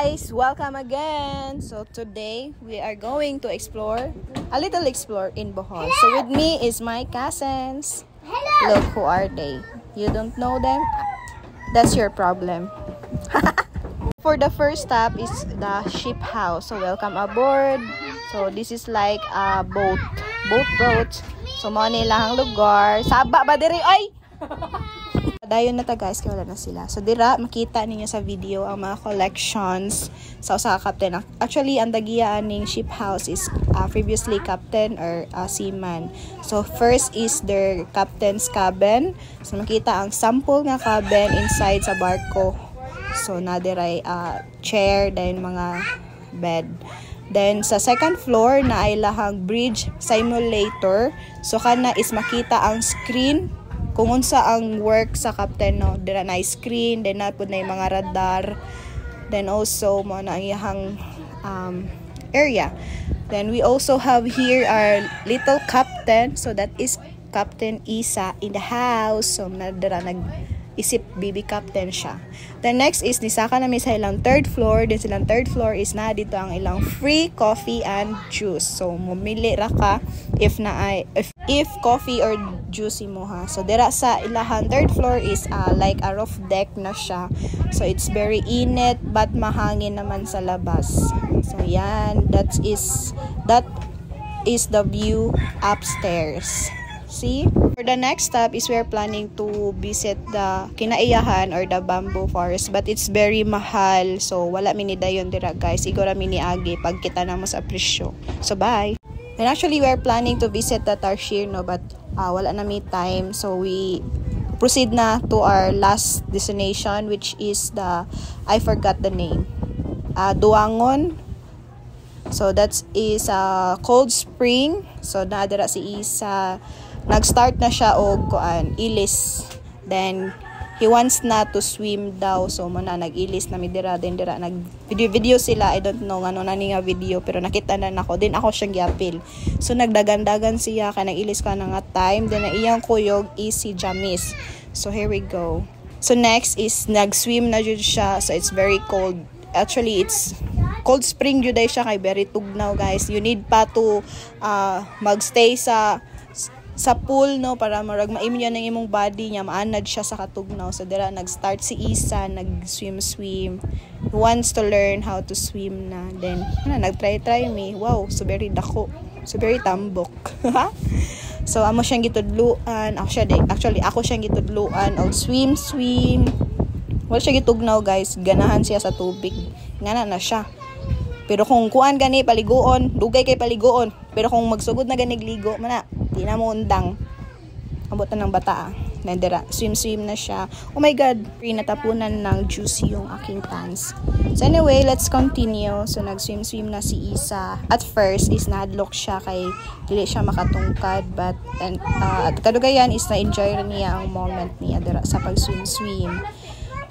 guys, welcome again. So today we are going to explore in Bohol. So with me is my cousins. Hello. Look, who are they? You don't know them? That's your problem. For the first stop is the ship house. So welcome aboard. So this is like a boat. So mo nilang lugar. Saba ba diri ay? Dayon na ta guys, kaya wala na sila. So dira makita ninyo sa video ang mga collections sa usa ka captain. Actually ang dagiyaan ning ship house is previously captain or seaman. So first is their captain's cabin. So makita ang sample nga cabin inside sa barko. So na diray chair then mga bed. Then sa second floor na ay lahang bridge simulator. So kana is makita ang screen kung unsa ang work sa captain, no. Dira na screen, then napud na yung mga radar, then also mo na iyang area. Then we also have here our little captain, so that is Captain Isa in the house. So dira nag-isip baby captain siya. Then next is nisaka na sa ilang third floor. Then silang third floor is na dito ang ilang free coffee and juice. So mumili ra ka if coffee or juicy mo ha. So dira sa ilahan third floor is like a roof deck na siya. So it's very init but mahangin naman sa labas. So yan, that is the view upstairs. See? For the next stop is we're planning to visit the kinaiyahan or the bamboo forest, but it's very mahal. So wala mini dayon dira guys. Igora mini agi pag kita na mo sa presyo. So bye. And actually we're planning to visit the Tarsier, no, but wala na mi time. So we proceed na to our last destination, which is I forgot the name. Duangon. So that is Cold Spring. So nadira si Isa. Nag-start na siya og ilis. Then he wants na to swim daw. So muna nag-ilis na mi dira, then dira nag-video sila. I don't know ano na nga video pero nakita na nako. Then ako siyang giapil. So nagdagan-dagan siya kay nag-ilis ka na nga time. Then ang iyang kuyog is si Jamis. So here we go. So next is nag-swim na jud siya. So it's very cold. Actually it's Cold Spring jud siya kay very tugnaw guys. You need pa to magstay sa pool, no, para marag ma-immune ng imong body niya, maanad siya sa katugnaw. So dira nag-start si Isa, nag-swim. He wants to learn how to swim na. Then nag-try me. Wow, so very dako. So very tambok. So amo siyang gitudluan. Ako siyang gitudluan og swim. Wala siya gitugnaw guys. Ganahan siya sa tubig. Ngana na siya. Pero kung kuan gani paliguon, dugay kay paliguon. Pero kung magsugod na ganig ligo, mana, di na mo undang. Abot na ng bata. Nandira, swim na siya. Oh my God, free natapunan ng juicy yung aking pants. So anyway, let's continue. So nag-swim na si Isa. At first is nahadlok siya kay dili siya makatungkad, but at kadugayan is na-enjoy niya ang moment niya dira sa pag-swim.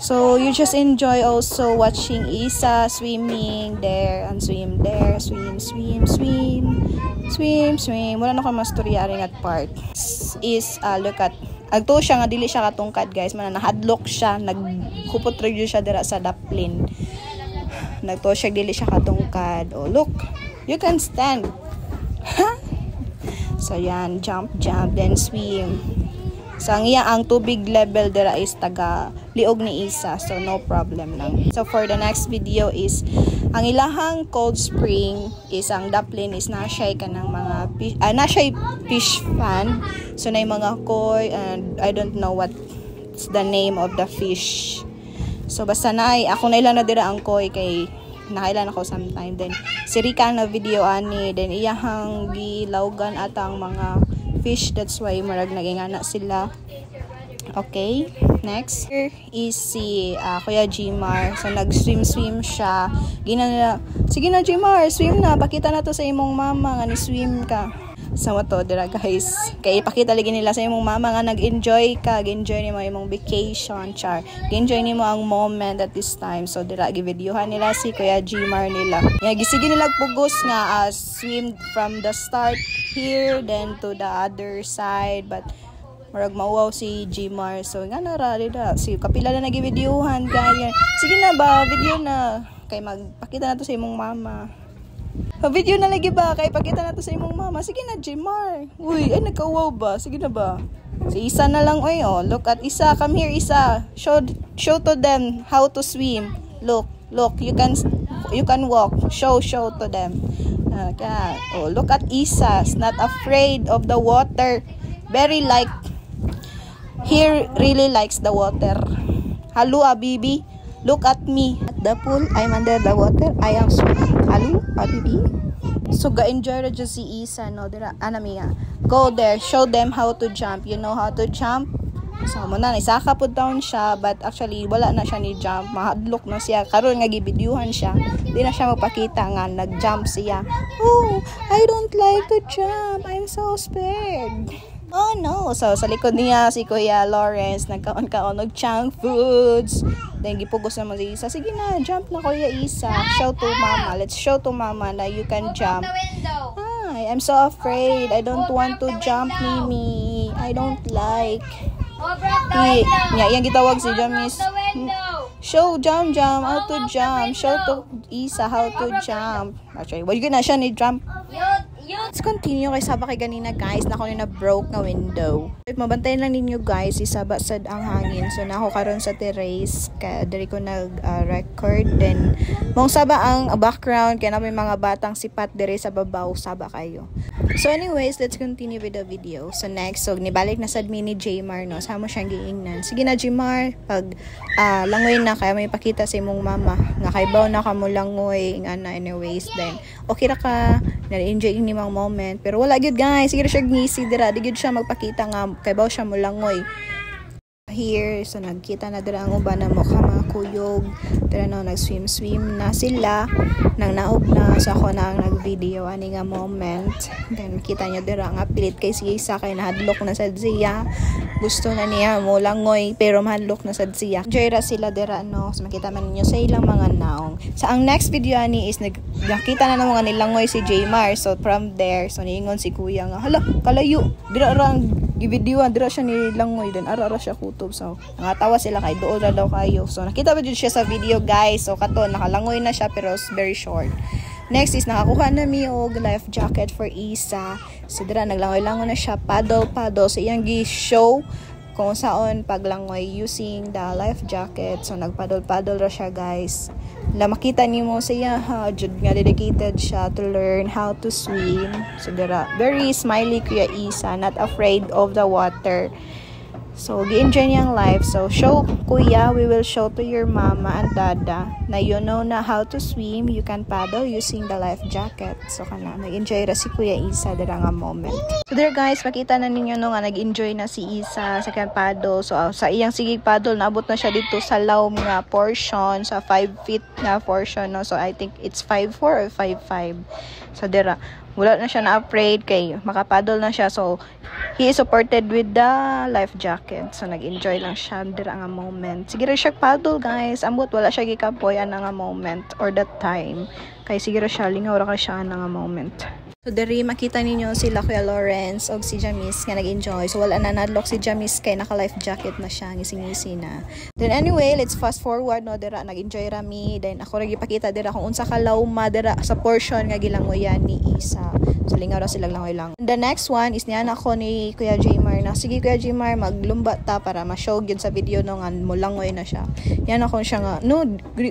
So you just enjoy also watching Isa swimming there and swim there, swim. Wala na ko mastorya ring at part. Look at agto siya nga dili siya katungkad guys, man nahadlok siya, nagkupot review siya dira sa daplin. Nagto siya dili siya katungkad. Oh look, you can stand. So yan, jump then swim. So ang tubig level dira is taga liog ni Isa, so no problem lang. So for the next video is ang ilahang Cold Spring is ang daplin is nashay kanang mga nashay fish pan. So na mga koi and I don't know what's the name of the fish. So basta ako na ilang na dira ang koi kay nakailan ako sometime. Then si Rika na video ani, then iyahang gilawgan atang mga fish, that's why marag nagingana sila. Okay, next here is si Kuya Jimar. So nag-swim siya. Sige na Jimar, swim na, pakita na to sa imong mama nga ni swim ka. So to dira guys, kay ipakita lagi nila sa imong mama nga nag-enjoy ka, enjoy nimo imong vacation, enjoy nimo ang moment at this time. So dira gi-videohan nila si Kuya Jimar nila. Gisige nila pugos nga swim from the start here then to the other side, but Marag mauwaw si Jimar. So nga na rari da. Si kapila na nag-videohan ganyan. Sige na ba, video na. kay magpakita na to sa imong mama. Video na lagi ba? Kay pakita na to sa imong mama. Sige na, Jmar. Uy, ay nagka-wow ba? Sige na ba? Si Isa na lang, oy, oh. Look at Isa. Come here, Isa. Show to them how to swim. Look. You can walk. Show to them. Okay. Oh, look at Isa. Not afraid of the water. Very he really likes the water. Hello, Abibi. Look at me. At the pool, I'm under the water. I am swimming. Hello, Abibi. So, ga-enjoy ra dyan si Isa, no? Dira, Mia. Go there. Show them how to jump. You know how to jump? So, muna, isaka po down siya. But actually, wala na siya ni jump. Mahadlok na siya. Karon nga gibidyuhan siya. Di na siya magpakita nga. Nag-jump siya. Oh, I don't like to jump. I'm so scared. Oh no. So sa likod niya si Kuya Lawrence nagkaon-kaon og junk foods. Then gipugos naman si Isa. Sige na, jump na Kuya Isa. Show to mama. Let's show to mama na you can jump. I'm so afraid. I don't want to jump, Mimi. I don't like. Yan gitawag si Jamis. Show jump how to jump. Show to Isa how to jump. Actually, wag na siya ni jump. Let's continue kay Saba kay ganina guys na na broke na window. Mabantayan lang ninyo guys isaba sad ang hangin. So na ako karon sa terrace kaya diri ko nag-record then mong Saba ang background kaya na may mga batang sipat diri sa babaw Saba kayo. So anyways, let's continue with the video. So next, so nibalik na sad mi ni Jmar no. Samo siyang giingnan. Sige na Jmar, pag langoy na kaya may pakita sa imong mama nga kay baw na ka mo langoy nga na anyways then okay ra ka na-enjoy ni mang moment pero wala gyud guys sige siya ngisi dira di gyud siya magpakita nga kay baw siya mulangoy here. So nagkita na dira ang uban na mo ka mga kuyog dira no nag-swim na sila nang naog na sa ako na ang nag-video ani nga moment then makita niyo dira nga pilit kay si Isa kay nahadlok na sad siya gusto na niya mo langoy pero mahadlok na sad siya enjoy ra sila dira no. So makita man niyo sa ilang mga naong sa ang next video ani is nakita na namo nga nilangoy si Jmar. So from there so niingon si kuya nga hala kalayo dira ra gibidiwan dira siya nilangoy then ara siya kutob. So nangatawa sila kay dool ra daw kayo. So nakita ba jud siya sa video guys. So kato nakalangoy na siya pero very short. Next is nakakuha na mi og life jacket for Isa. So dira naglangoy-langoy na siya paddle. So iyang gi-show kung saan paglangoy using the life jacket. So nagpaddle ra siya guys. Makita nimo siya jud nga dedicated siya to learn how to swim. So dira very smiley Kuya Isa, not afraid of the water. So gi-enjoy niyang life. So show kuya, we will show to your mama and dada na you know na how to swim, you can paddle using the life jacket. So kana nag-enjoy ra si Kuya Isa dira nga moment. So there guys, makita na ninyo no nga nag-enjoy na si Isa sa kan paddle. So sa iyang sigig paddle naabot na siya dito sa lawm nga portion sa 5 feet na portion no. So I think it's 5'4" or 5'5". So dira wala na siya na afraid kay makapaddle na siya. So he is supported with the life jacket. So nag-enjoy lang siya dira nga moment. Siguro siya paddle guys. Ambot wala siya gikapoy ana nga moment or that time. Kay siguro siya lingaw ra ka siya ana nga moment. So diri makita ninyo sila Kuya Lawrence og si Jamis nga nag-enjoy. So wala na nadlock si Jamis kay naka life jacket na siya, ngisi-ngisi na. Then anyway, let's fast forward no dira nag-enjoy rami. Then ako ra gipakita dira kung unsa ka lawma dira sa portion nga gilangoyan ni Isa. So lingaw ra sila langoy lang. The next one is niyan ako ni Kuya Jmar na sige Kuya Jmar maglumba ta para ma-show gyud sa video no nga mulangoy na siya. Yan ako siya nga no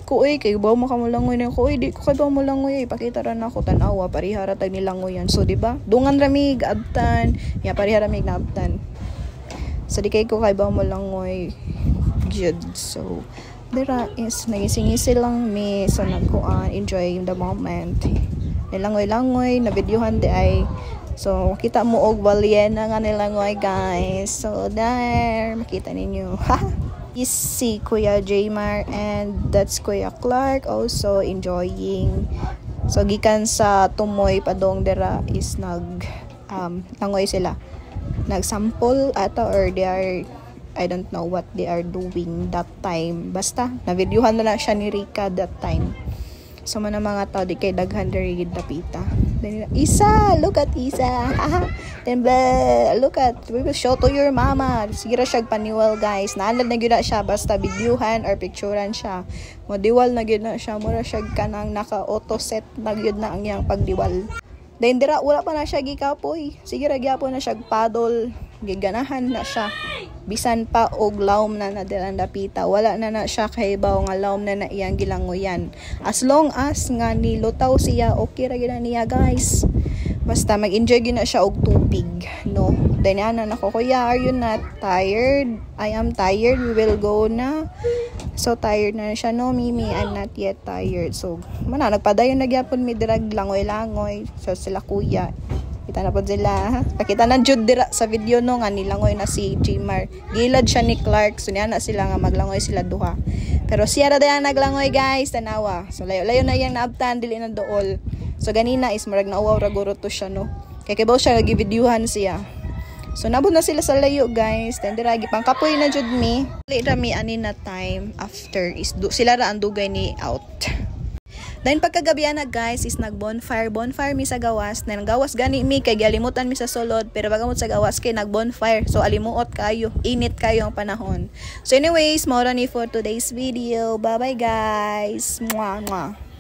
ko kay bawo mo ka mulangoy na ko di ko kay bawo mulangoy ipakita ra nako tan-awa parihara tag nilang yan. So, diba? Dungan ramig, abtan. Ya, pariha ramig na abtan. So, di kay ko kay ba mo langoy. Jud. So, dira is, nagisingisi lang mi. So, nagkuan, enjoying the moment. Nilangoy-langoy, na-videohan di ay. So, makita mo og balyena nga nilangoy, guys. So, there. Makita ninyo. Ha? Is si Kuya Jmar and that's Kuya Clark also enjoying. So gikan sa tumoy padong dira is langoy sila. Nag-sample ata or they are I don't know what they are doing that time. Basta na-videohan na lang siya ni Rika that time. So man mga tao di kay daghan diri gid dapita. Then Isa, look at Isa. Then blah, look at, we will show to your mama. Sige ra siya paniwal guys. Naalad na gyud na siya basta videohan or picturean siya. Modiwal na gyud na siya. Mura siya kanang naka-auto set na gyud na ang iyang pagdiwal. Then dira wala pa na siya gikapoy. Sige ra gyapon na siya paddle. Giganahan na siya. Bisan pa og lawom na dilang dapita. Wala na siya kahibaw nga lawom na iyang gilangoyan. As long as nga nilutaw siya, okay ra gyud niya guys. Basta mag-enjoy gyud na siya og tubig, no? Then ana nako, kuya, are you not tired? I am tired. We will go na. So tired na siya, no Mimi, I'm not yet tired. So nagpadayon na gyapon mi dirag langoy-langoy. So sila kuya, kita na po sila. Pakita na jud dira sa video no nga nilangoy na si Jmar. Gilad siya ni Clark. So niya na sila nga maglangoy sila duha. Pero siya ra dayang naglangoy guys, tanawa. So layo-layo na yang naabtan dili na dool. So ganina is marag nauwaw ra guro to siya no. Kay kibaw siya nagi-videohan siya. So nabot na sila sa layo guys. Then dira gipang kapoy na jud mi. Dili ra mi ani na time after is sila ra ang dugay ni out. Then pagkagabihan na guys is bonfire mi sa gawas. Na gawas gani mi kay gialimutan mi sa sulod pero bagamot sa gawas kay bonfire. So alimuot kayo, init kayo ang panahon. So anyways, mao ra ni for today's video. Bye bye guys. Mwah mwah.